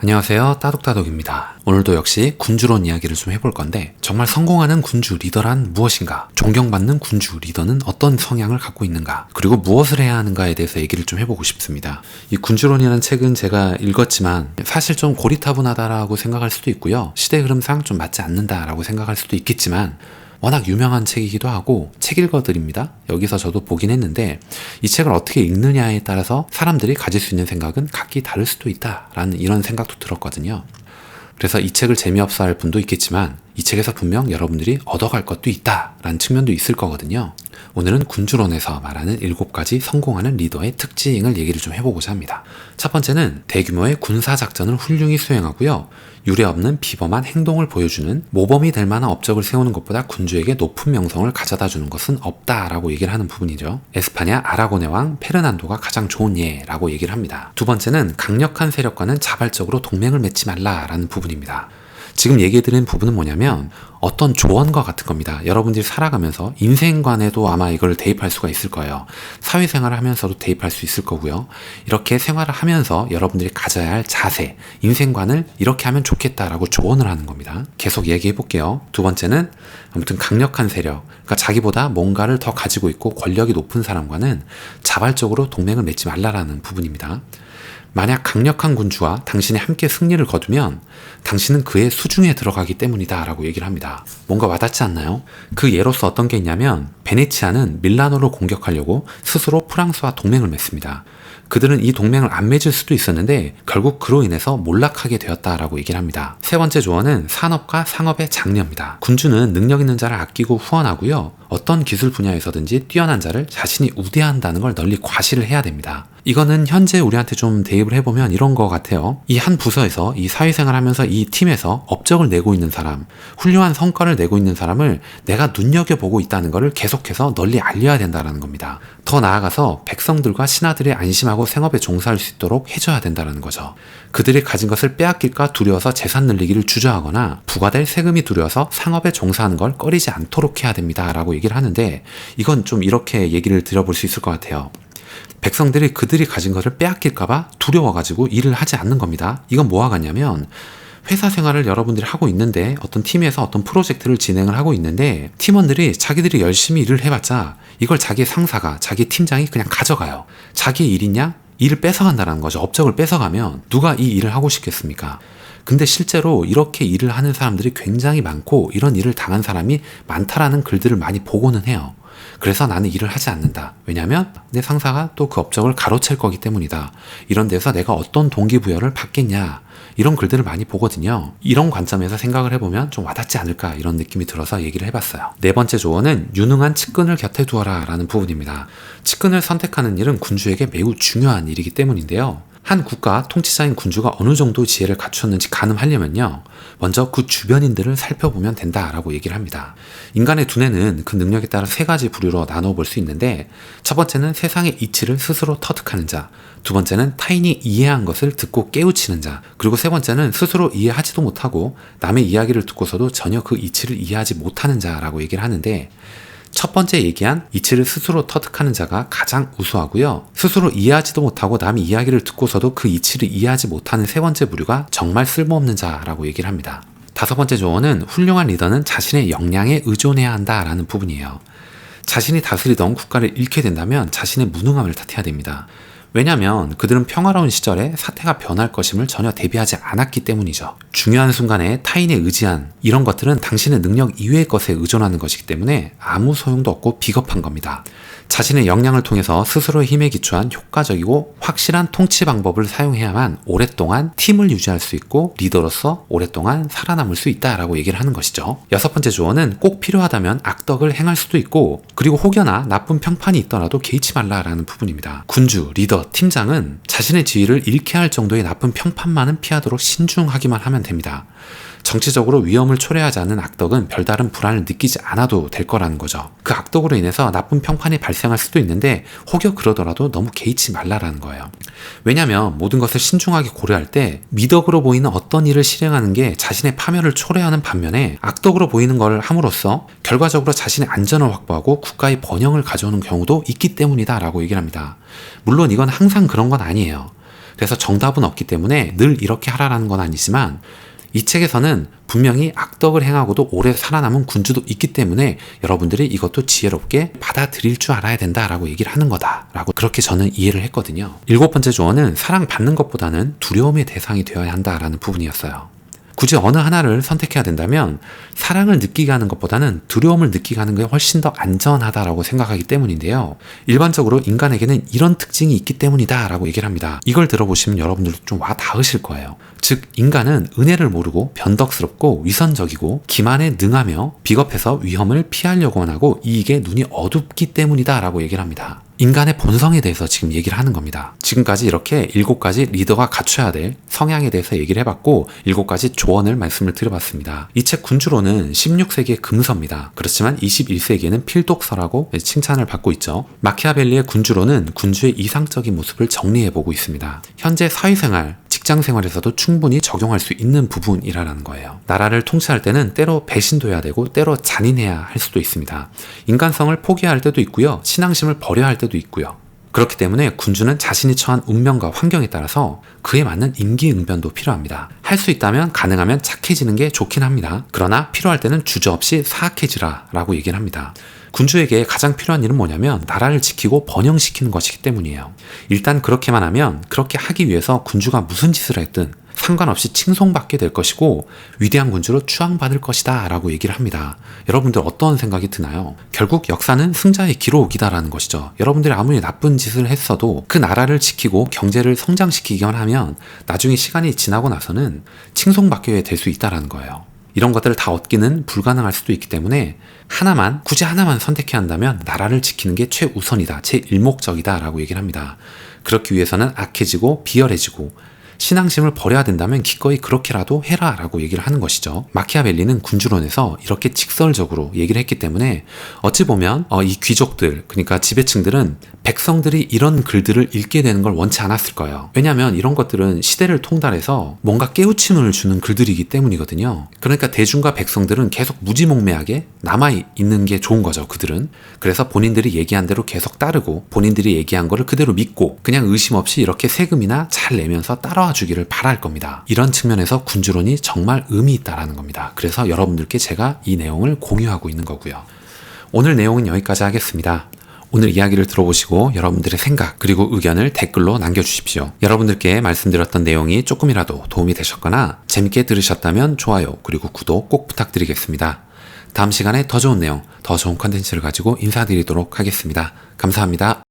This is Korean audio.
안녕하세요, 따독따독입니다. 오늘도 역시 군주론 이야기를 좀 해볼 건데, 정말 성공하는 군주 리더란 무엇인가? 존경받는 군주 리더는 어떤 성향을 갖고 있는가? 그리고 무엇을 해야 하는가에 대해서 얘기를 좀 해보고 싶습니다. 이 군주론이라는 책은 제가 읽었지만 사실 좀 고리타분하다라고 생각할 수도 있고요, 시대 흐름상 좀 맞지 않는다라고 생각할 수도 있겠지만 워낙 유명한 책이기도 하고 책 읽어드립니다. 여기서 저도 보긴 했는데 이 책을 어떻게 읽느냐에 따라서 사람들이 가질 수 있는 생각은 각기 다를 수도 있다라는 이런 생각도 들었거든요. 그래서 이 책을 재미없어 할 분도 있겠지만 이 책에서 분명 여러분들이 얻어갈 것도 있다라는 측면도 있을 거거든요. 오늘은 군주론에서 말하는 7가지 성공하는 리더의 특징을 얘기를 좀 해보고자 합니다. 첫 번째는 대규모의 군사작전을 훌륭히 수행하고요, 유례없는 비범한 행동을 보여주는, 모범이 될 만한 업적을 세우는 것보다 군주에게 높은 명성을 가져다 주는 것은 없다라고 얘기를 하는 부분이죠. 에스파냐 아라고네 왕 페르난도가 가장 좋은 예라고 얘기를 합니다. 두 번째는 강력한 세력과는 자발적으로 동맹을 맺지 말라라는 부분입니다. 지금 얘기해드린 부분은 뭐냐면 어떤 조언과 같은 겁니다. 여러분들이 살아가면서 인생관에도 아마 이걸 대입할 수가 있을 거예요. 사회생활을 하면서도 대입할 수 있을 거고요. 이렇게 생활을 하면서 여러분들이 가져야 할 자세, 인생관을 이렇게 하면 좋겠다라고 조언을 하는 겁니다. 계속 얘기해 볼게요. 두 번째는 아무튼 강력한 세력, 그러니까 자기보다 뭔가를 더 가지고 있고 권력이 높은 사람과는 자발적으로 동맹을 맺지 말라라는 부분입니다. 만약 강력한 군주와 당신이 함께 승리를 거두면 당신은 그의 수중에 들어가기 때문이다 라고 얘기를 합니다. 뭔가 와닿지 않나요? 그 예로서 어떤 게 있냐면 베네치아는 밀라노를 공격하려고 스스로 프랑스와 동맹을 맺습니다. 그들은 이 동맹을 안 맺을 수도 있었는데 결국 그로 인해서 몰락하게 되었다라고 얘기를 합니다. 세 번째 조언은 산업과 상업의 장려입니다. 군주는 능력 있는 자를 아끼고 후원하고요, 어떤 기술 분야에서든지 뛰어난 자를 자신이 우대한다는 걸 널리 과시를 해야 됩니다. 이거는 현재 우리한테 좀 대입을 해보면 이런 거 같아요. 이 한 부서에서, 이 사회생활 하면서 이 팀에서 업적을 내고 있는 사람, 훌륭한 성과를 내고 있는 사람을 내가 눈여겨보고 있다는 것을 계속해서 널리 알려야 된다는 겁니다. 더 나아가서 백성들과 신하들이 안심하고 생업에 종사할 수 있도록 해줘야 된다는 거죠. 그들이 가진 것을 빼앗길까 두려워서 재산 늘리기를 주저하거나 부과될 세금이 두려워서 상업에 종사하는 걸 꺼리지 않도록 해야 됩니다 라고 얘기를 하는데, 이건 좀 이렇게 얘기를 드려볼 수 있을 것 같아요. 백성들이 그들이 가진 것을 빼앗길까봐 두려워가지고 일을 하지 않는 겁니다. 이건 뭐와 같냐면, 회사 생활을 여러분들이 하고 있는데 어떤 팀에서 어떤 프로젝트를 진행을 하고 있는데 팀원들이 자기들이 열심히 일을 해봤자 이걸 자기 상사가, 자기 팀장이 그냥 가져가요. 자기 일이냐? 일을 뺏어간다는 거죠. 업적을 뺏어가면 누가 이 일을 하고 싶겠습니까? 근데 실제로 이렇게 일을 하는 사람들이 굉장히 많고 이런 일을 당한 사람이 많다라는 글들을 많이 보고는 해요. 그래서 나는 일을 하지 않는다. 왜냐면 내 상사가 또 그 업적을 가로챌 거기 때문이다. 이런 데서 내가 어떤 동기부여를 받겠냐, 이런 글들을 많이 보거든요. 이런 관점에서 생각을 해보면 좀 와닿지 않을까, 이런 느낌이 들어서 얘기를 해봤어요. 네 번째 조언은 유능한 측근을 곁에 두어라 라는 부분입니다. 측근을 선택하는 일은 군주에게 매우 중요한 일이기 때문인데요, 한 국가 통치자인 군주가 어느 정도 지혜를 갖추었는지 가늠하려면요, 먼저 그 주변인들을 살펴보면 된다라고 얘기를 합니다. 인간의 두뇌는 그 능력에 따라 3가지 부류로 나눠볼 수 있는데, 첫 번째는 세상의 이치를 스스로 터득하는 자, 두 번째는 타인이 이해한 것을 듣고 깨우치는 자, 그리고 세 번째는 스스로 이해하지도 못하고 남의 이야기를 듣고서도 전혀 그 이치를 이해하지 못하는 자라고 얘기를 하는데, 첫 번째 얘기한 이치를 스스로 터득하는 자가 가장 우수하고요, 스스로 이해하지도 못하고 남의 이야기를 듣고서도 그 이치를 이해하지 못하는 세 번째 부류가 정말 쓸모없는 자라고 얘기를 합니다. 다섯 번째 조언은 훌륭한 리더는 자신의 역량에 의존해야 한다라는 부분이에요. 자신이 다스리던 국가를 잃게 된다면 자신의 무능함을 탓해야 됩니다. 왜냐하면 그들은 평화로운 시절에 사태가 변할 것임을 전혀 대비하지 않았기 때문이죠. 중요한 순간에 타인에 의지한 이런 것들은 당신의 능력 이외의 것에 의존하는 것이기 때문에 아무 소용도 없고 비겁한 겁니다. 자신의 역량을 통해서 스스로의 힘에 기초한 효과적이고 확실한 통치 방법을 사용해야만 오랫동안 팀을 유지할 수 있고 리더로서 오랫동안 살아남을 수 있다라고 얘기를 하는 것이죠. 여섯 번째 조언은 꼭 필요하다면 악덕을 행할 수도 있고, 그리고 혹여나 나쁜 평판이 있더라도 개의치 말라라는 부분입니다. 군주, 리더, 팀장은 자신의 지위를 잃게 할 정도의 나쁜 평판만은 피하도록 신중하기만 하면 됩니다. 정치적으로 위험을 초래하지 않는 악덕은 별다른 불안을 느끼지 않아도 될 거라는 거죠. 그 악덕으로 인해서 나쁜 평판이 발생할 수도 있는데 혹여 그러더라도 너무 개의치 말라라는 거예요. 왜냐하면 모든 것을 신중하게 고려할 때 미덕으로 보이는 어떤 일을 실행하는 게 자신의 파멸을 초래하는 반면에 악덕으로 보이는 걸 함으로써 결과적으로 자신의 안전을 확보하고 국가의 번영을 가져오는 경우도 있기 때문이다 라고 얘기를 합니다. 물론 이건 항상 그런 건 아니에요. 그래서 정답은 없기 때문에 늘 이렇게 하라라는 건 아니지만 이 책에서는 분명히 악덕을 행하고도 오래 살아남은 군주도 있기 때문에 여러분들이 이것도 지혜롭게 받아들일 줄 알아야 된다라고 얘기를 하는 거다라고 그렇게 저는 이해를 했거든요. 7번째 조언은 사랑받는 것보다는 두려움의 대상이 되어야 한다라는 부분이었어요. 굳이 어느 하나를 선택해야 된다면 사랑을 느끼게 하는 것보다는 두려움을 느끼게 하는 게 훨씬 더 안전하다라고 생각하기 때문인데요. 일반적으로 인간에게는 이런 특징이 있기 때문이다 라고 얘기를 합니다. 이걸 들어보시면 여러분들도 좀 와 닿으실 거예요. 즉 인간은 은혜를 모르고 변덕스럽고 위선적이고 기만에 능하며 비겁해서 위험을 피하려고만 하고 이익에 눈이 어둡기 때문이다 라고 얘기를 합니다. 인간의 본성에 대해서 지금 얘기를 하는 겁니다. 지금까지 이렇게 7가지 리더가 갖춰야 될 성향에 대해서 얘기를 해봤고 7가지 조언을 말씀을 드려봤습니다. 이 책 군주론은 16세기의 금서입니다. 그렇지만 21세기에는 필독서라고 칭찬을 받고 있죠. 마키아벨리의 군주론은 군주의 이상적인 모습을 정리해보고 있습니다. 현재 사회생활, 직장생활에서도 충분히 적용할 수 있는 부분이라는 거예요. 나라를 통치할 때는 때로 배신도 해야 되고 때로 잔인해야 할 수도 있습니다. 인간성을 포기해야 할 때도 있고요. 신앙심을 버려야 할 때도 있고요. 그렇기 때문에 군주는 자신이 처한 운명과 환경에 따라서 그에 맞는 임기응변도 필요합니다. 할 수 있다면 가능하면 착해지는 게 좋긴 합니다. 그러나 필요할 때는 주저없이 사악해지라 라고 얘기를 합니다. 군주에게 가장 필요한 일은 뭐냐면 나라를 지키고 번영시키는 것이기 때문이에요. 일단 그렇게만 하면 그렇게 하기 위해서 군주가 무슨 짓을 했든 상관없이 칭송받게 될 것이고 위대한 군주로 추앙받을 것이다 라고 얘기를 합니다. 여러분들 어떤 생각이 드나요? 결국 역사는 승자의 기록이다라는 것이죠. 여러분들이 아무리 나쁜 짓을 했어도 그 나라를 지키고 경제를 성장시키기만 하면 나중에 시간이 지나고 나서는 칭송받게 될 수 있다라는 거예요. 이런 것들을 다 얻기는 불가능할 수도 있기 때문에 굳이 하나만 선택해야 한다면 나라를 지키는 게 최우선이다, 제일목적이다 라고 얘기를 합니다. 그렇기 위해서는 악해지고 비열해지고 신앙심을 버려야 된다면 기꺼이 그렇게라도 해라 라고 얘기를 하는 것이죠. 마키아벨리는 군주론에서 이렇게 직설적으로 얘기를 했기 때문에 어찌 보면 이 귀족들, 그러니까 지배층들은 백성들이 이런 글들을 읽게 되는 걸 원치 않았을 거예요. 왜냐하면 이런 것들은 시대를 통달해서 뭔가 깨우침을 주는 글들이기 때문이거든요. 그러니까 대중과 백성들은 계속 무지몽매하게 남아있는 게 좋은 거죠. 그들은. 그래서 본인들이 얘기한 대로 계속 따르고 본인들이 얘기한 거를 그대로 믿고 그냥 의심 없이 이렇게 세금이나 잘 내면서 따라와 주기를 바랄 겁니다. 이런 측면에서 군주론이 정말 의미 있다라는 겁니다. 그래서 여러분들께 제가 이 내용을 공유하고 있는 거고요. 오늘 내용은 여기까지 하겠습니다. 오늘 이야기를 들어보시고 여러분들의 생각 그리고 의견을 댓글로 남겨주십시오. 여러분들께 말씀드렸던 내용이 조금이라도 도움이 되셨거나 재밌게 들으셨다면 좋아요 그리고 구독 꼭 부탁드리겠습니다. 다음 시간에 더 좋은 내용, 더 좋은 컨텐츠를 가지고 인사드리도록 하겠습니다. 감사합니다.